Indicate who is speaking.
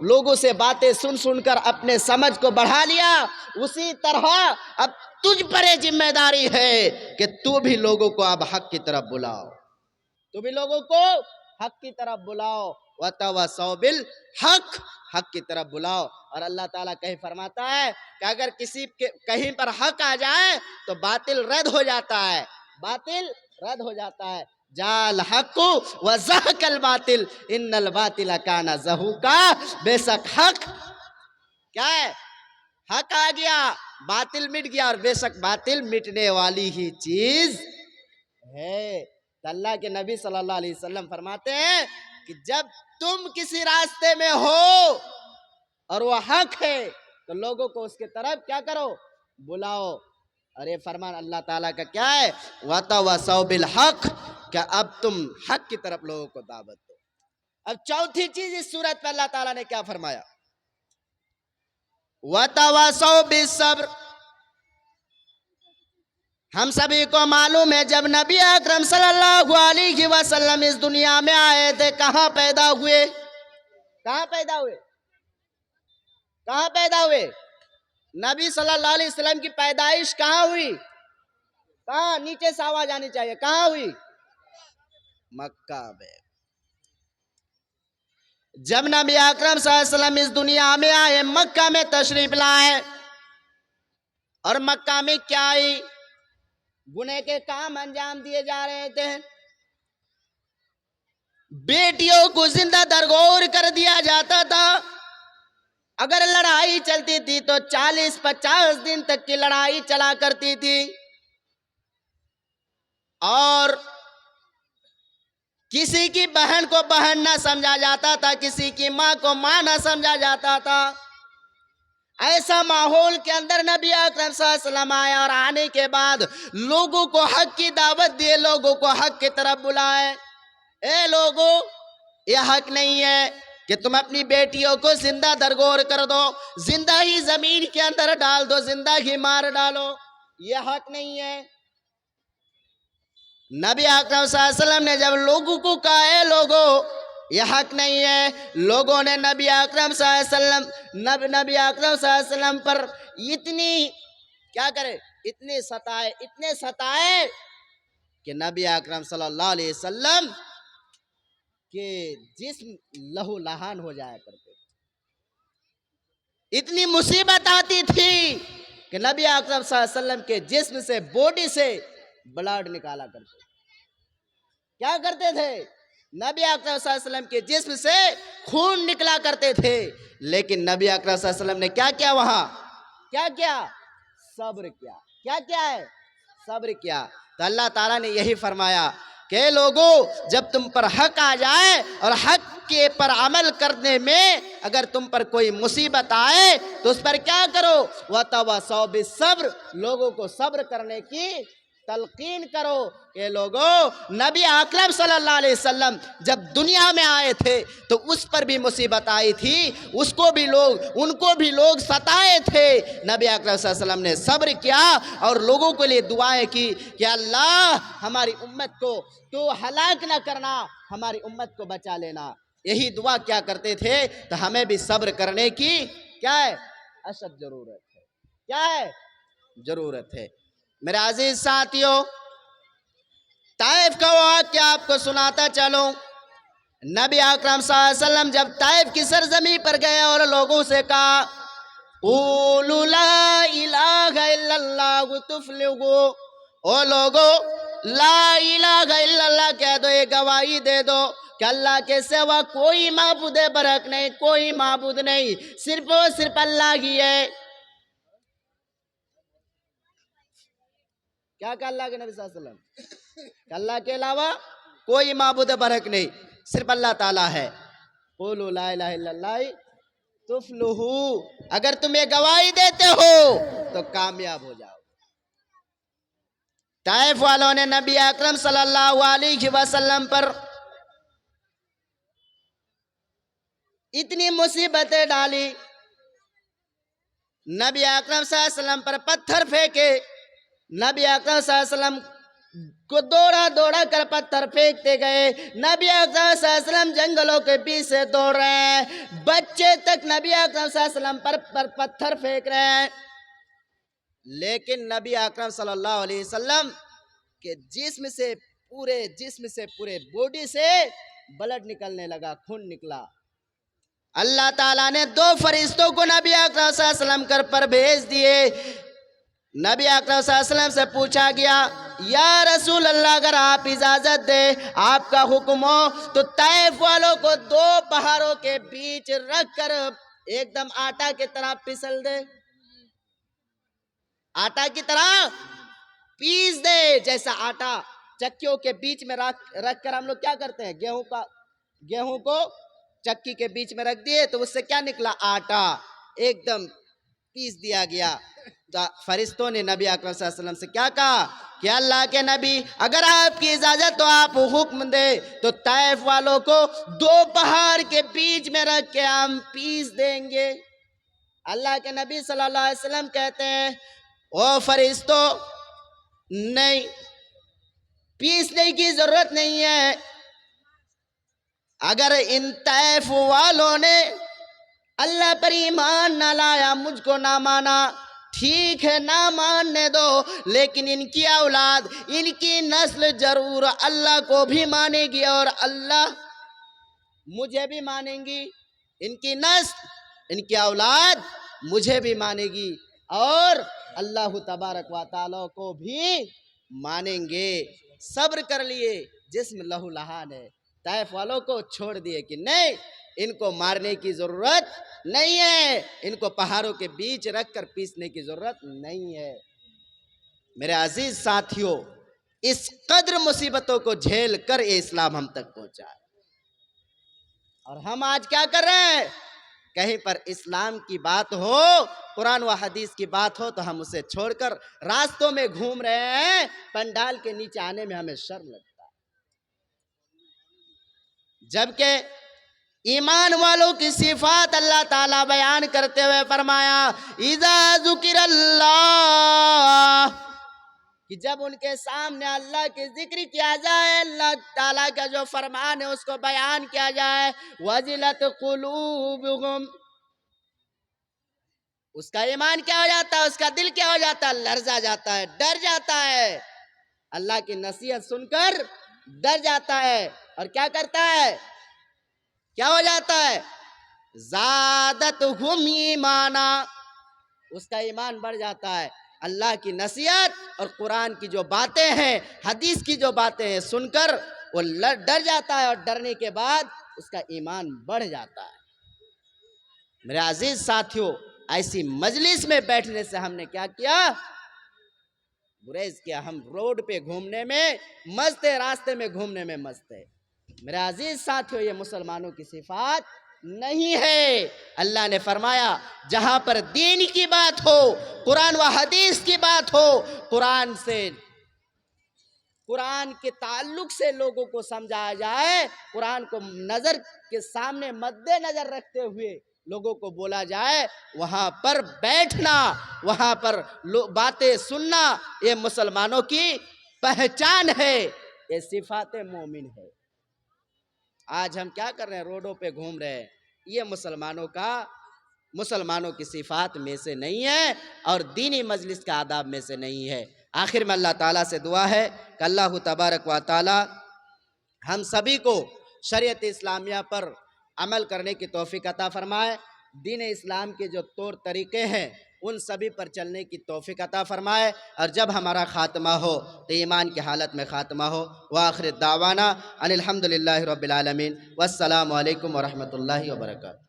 Speaker 1: لوگوں سے باتیں سن سن کر اپنے سمجھ کو بڑھا لیا، اسی طرح اب تجھ پر یہ ذمہ داری ہے کہ تو بھی لوگوں کو اب حق کی طرف بلاؤ، تو بھی لوگوں کو حق کی طرف بلاؤ، وَتَوَصَّوْا بِالْحَقِّ، حق کی طرف بلاؤ۔ اور اللہ تعالیٰ کہیں فرماتا ہے کہ اگر کسی کے کہیں پر حق آ جائے تو باطل رد ہو جاتا ہے، باطل رد ہو جاتا ہے۔ جاء الحق وزهق الباطل ان الباطل کان زہوقا، بے شک حق کیا ہے، حق آ گیا باطل مٹ گیا، اور بے شک باطل مٹنے والی ہی چیز ہے۔ تو اللہ کے نبی صلی اللہ علیہ وسلم فرماتے ہیں کہ جب تم کسی راستے میں ہو اور وہ حق ہے تو لوگوں کو اس کے طرف کیا کرو، بلاؤ۔ اور یہ فرمان اللہ تعالیٰ کا کیا ہے، وَتَوَصَّوْا بِالْحَقِّ، کہ اب تم حق کی طرف لوگوں کو دعوت دو۔ اب چوتھی چیز اس صورت پہ اللہ تعالیٰ نے کیا فرمایا، وَتَوَصَّوْا بِالصَّبْرِ۔ ہم سبھی کو معلوم ہے جب نبی اکرم صلی اللہ علیہ وسلم اس دنیا میں آئے تھے کہاں پیدا ہوئے، کہاں پیدا ہوئے، کہاں پیدا ہوئے؟ نبی صلی اللہ علیہ وسلم کی پیدائش کہاں ہوئی؟ کہاں؟ نیچے سے آواز آنی چاہیے، کہاں ہوئی؟ مکہ میں۔ جب نبی اکرم صلی اللہ علیہ وسلم اس دنیا میں آئے مکہ میں تشریف لائے، اور مکہ میں کیا ہی گناہ کے کام انجام دیے جا رہے تھے، بیٹیوں کو زندہ درگور کر دیا جاتا تھا، اگر لڑائی چلتی تھی تو 40-50 دن تک کی لڑائی چلا کرتی تھی، اور کسی کی بہن کو بہن نہ سمجھا جاتا تھا، کسی کی ماں کو ماں نہ سمجھا جاتا تھا۔ ایسا ماحول کے اندر نبی اکرم صلی اللہ علیہ وسلم آیا، اور آنے کے بعد لوگوں کو حق کی دعوت دیے، لوگوں کو حق کی طرف بلائے۔ اے لوگوں، یہ حق نہیں ہے کہ تم اپنی بیٹیوں کو زندہ درگور کر دو، زندہ ہی زمین کے اندر ڈال دو، زندہ ہی مار ڈالو، یہ حق نہیں ہے۔ نبی اکرم صلی اللہ علیہ وسلم نے جب لوگوں کو کہا ہے لوگوں یہ حق نہیں ہے، لوگوں نے نبی اکرم صلی اللہ علیہ وسلم نبی اکرم صلی اللہ علیہ وسلم پر اتنی کیا کرے، اتنے ستائے کہ نبی اکرم صلی اللہ علیہ وسلم کے جسم لہو لہان ہو جایا کرتے، اتنی مصیبت آتی تھی کہ نبی اکرم صلی اللہ علیہ وسلم کے جسم سے، باڈی سے بلڈ نکالا کرتے، کیا کرتے تھے، نبی اکرم صلی اللہ علیہ وسلم کے جسم سے خون نکلا کرتے تھے، لیکن نبی اکرم صلی اللہ علیہ وسلم نے کیا کیا، وہاں کیا کیا، صبر کیا، کیا کیا ہے، صبر کیا۔ تو اللہ تعالیٰ نے یہی فرمایا کہ لوگوں جب تم پر حق آ جائے اور حق کے پر عمل کرنے میں اگر تم پر کوئی مصیبت آئے تو اس پر کیا کرو، وَتَوَصَّوْا بِالصَّبْرِ، لوگوں کو صبر کرنے کی تلقین کرو۔ کہ لوگوں نبی اکرم صلی اللہ علیہ وسلم جب دنیا میں آئے تھے تو اس پر بھی مصیبت آئی تھی، ان کو بھی لوگ ستائے تھے، نبی اکرم صلی اللہ علیہ وسلم نے صبر کیا اور لوگوں کے لیے دعائیں کی کہ اللہ ہماری امت کو تو ہلاک نہ کرنا، ہماری امت کو بچا لینا، یہی دعا کیا کرتے تھے۔ تو ہمیں بھی صبر کرنے کی کیا ہے، اشد ضرورت ہے، کیا ہے، ضرورت ہے۔ میرے عزیز ساتھیوں، طائف کا واقعہ آپ کو سناتا چلوں۔ نبی اکرم صلی اللہ علیہ وسلم جب طائف کی سرزمین پر گئے اور لوگوں سے کہا قولوا لا الہ الا اللہ تفلحوا، او لوگو لا الہ الا اللہ کہہ دو، یہ گواہی دے دو کہ اللہ کے سوا کوئی معبود برحق نہیں، کوئی معبود نہیں، صرف اور صرف اللہ ہی ہے۔ کیا کہا اللہ کے نبی صلی اللہ علیہ وسلم، کہ اللہ کے علاوہ کوئی معبود برحق نہیں، صرف اللہ تعالیٰ ہے۔ قولوا لا الہ الا اللہ تفلحوا، اگر تم یہ گواہی دیتے ہو تو کامیاب ہو جاؤ۔ طائف والوں نے نبی اکرم صلی اللہ علیہ وسلم پر اتنی مصیبتیں ڈالی، نبی اکرم صلی اللہ علیہ وسلم پر پتھر پھینکے، نبی اکرم صلی اللہ علیہ وسلم کو دوڑا دوڑا کر پتھر پھینکتے گئے. نبی اکرم صلی اللہ علیہ وسلم جنگلوں کے بیچ سے دوڑ رہے ہیں. بچے تک نبی اکرم صلی اللہ علیہ وسلم پر پتھر پھینک رہے ہیں. لیکن نبی اکرم صلی اللہ علیہ وسلم کے جسم سے پورے باڈی سے بلڈ نکلنے لگا، خون نکلا. اللہ تعالیٰ نے 2 فرشتوں کو نبی اکرم صلی اللہ علیہ وسلم پر بھیج دیے. نبی اکرم صلی اللہ علیہ وسلم سے پوچھا گیا یا رسول اللہ اگر آپ اجازت دیں، آپ کا حکم ہو تو طائف والوں کو 2 پہاڑوں کے بیچ رکھ کر ایک دم آٹا کی طرح پسل دے، آٹا کی طرح پیس دے. جیسا آٹا چکیوں کے بیچ میں رکھ کر ہم لوگ کیا کرتے ہیں، گیہوں کو چکی کے بیچ میں رکھ دیے تو اس سے کیا نکلا، آٹا ایک دم پیس دیا گیا. فرشتوں نے نبی اکرم صلی اللہ علیہ وسلم سے کیا کہا کہ اللہ کے نبی اگر آپ کی اجازت تو آپ حکم دے تو طائف والوں کو 2 پہاڑ کے بیچ میں رکھ کے ہم پیس دیں گے. اللہ کے نبی صلی اللہ علیہ وسلم کہتے ہیں او فرشتوں، نہیں، پیسنے کی ضرورت نہیں ہے. اگر ان طائف والوں نے اللہ پر ایمان نہ لایا، مجھ کو نہ مانا، ٹھیک ہے نہ ماننے دو، لیکن ان کی اولاد، ان کی نسل ضرور اللہ کو بھی مانے گی اور اللہ مجھے بھی مانیں گی. ان کی نسل، ان کی اولاد مجھے بھی مانے گی اور اللہ تبارک و تعالیٰ کو بھی مانیں گے. صبر کر لیے، جسم لہو لہان ہے. طائف والوں کو چھوڑ دیے کہ نہیں، ان کو مارنے کی ضرورت نہیں ہے، ان کو پہاڑوں کے بیچ رکھ کر پیسنے کی ضرورت نہیں ہے. میرے عزیز ساتھیوں، اس قدر مصیبتوں کو جھیل کر یہ اسلام ہم تک پہنچا ہے. اور ہم آج کیا کر رہے ہیں، کہیں پر اسلام کی بات ہو، قرآن و حدیث کی بات ہو تو ہم اسے چھوڑ کر راستوں میں گھوم رہے ہیں. پنڈال کے نیچے آنے میں ہمیں شرم لگتا ہے. جبکہ ایمان والوں کی صفات اللہ تعالیٰ بیان کرتے ہوئے فرمایا اذا ذکر اللہ، کہ جب ان کے سامنے اللہ کی ذکر کیا جائے، اللہ تعالیٰ کا جو فرمان ہے اس کو بیان کیا جائے، وجلت قلوبہم، اس کا ایمان کیا ہو جاتا ہے، اس کا دل کیا ہو جاتا ہے، لرزا جاتا ہے، ڈر جاتا ہے. اللہ کی نصیحت سن کر ڈر جاتا ہے اور کیا کرتا ہے، کیا ہو جاتا ہے، زادتہم ایمانا، اس کا ایمان بڑھ جاتا ہے. اللہ کی نصیحت اور قرآن کی جو باتیں ہیں، حدیث کی جو باتیں ہیں سن کر وہ ڈر جاتا ہے اور ڈرنے کے بعد اس کا ایمان بڑھ جاتا ہے. میرے عزیز ساتھیوں، ایسی مجلس میں بیٹھنے سے ہم نے کیا کیا، گریز کیا. ہم روڈ پہ گھومنے میں مست ہے، راستے میں گھومنے میں مست ہے. میرے عزیز ساتھیوں، یہ مسلمانوں کی صفات نہیں ہے. اللہ نے فرمایا جہاں پر دین کی بات ہو، قرآن و حدیث کی بات ہو، قرآن کے تعلق سے لوگوں کو سمجھایا جائے، قرآن کو نظر کے سامنے مد نظر رکھتے ہوئے لوگوں کو بولا جائے، وہاں پر بیٹھنا، وہاں پر باتیں سننا، یہ مسلمانوں کی پہچان ہے، یہ صفات مومن ہے. آج ہم کیا کر رہے ہیں، روڈوں پہ گھوم رہے ہیں. یہ مسلمانوں کی صفات میں سے نہیں ہے اور دینی مجلس کا آداب میں سے نہیں ہے. آخر میں اللہ تعالیٰ سے دعا ہے کہ اللہ تبارک و تعالیٰ ہم سبھی کو شریعت اسلامیہ پر عمل کرنے کی توفیق عطا فرمائے. دین اسلام کے جو طور طریقے ہیں ان سبھی پر چلنے کی توفیق عطا فرمائے، اور جب ہمارا خاتمہ ہو تو ایمان کی حالت میں خاتمہ ہو. وآخر دعوانا ان الحمدللہ رب العالمین، والسلام علیکم ورحمۃ اللہ وبرکاتہ.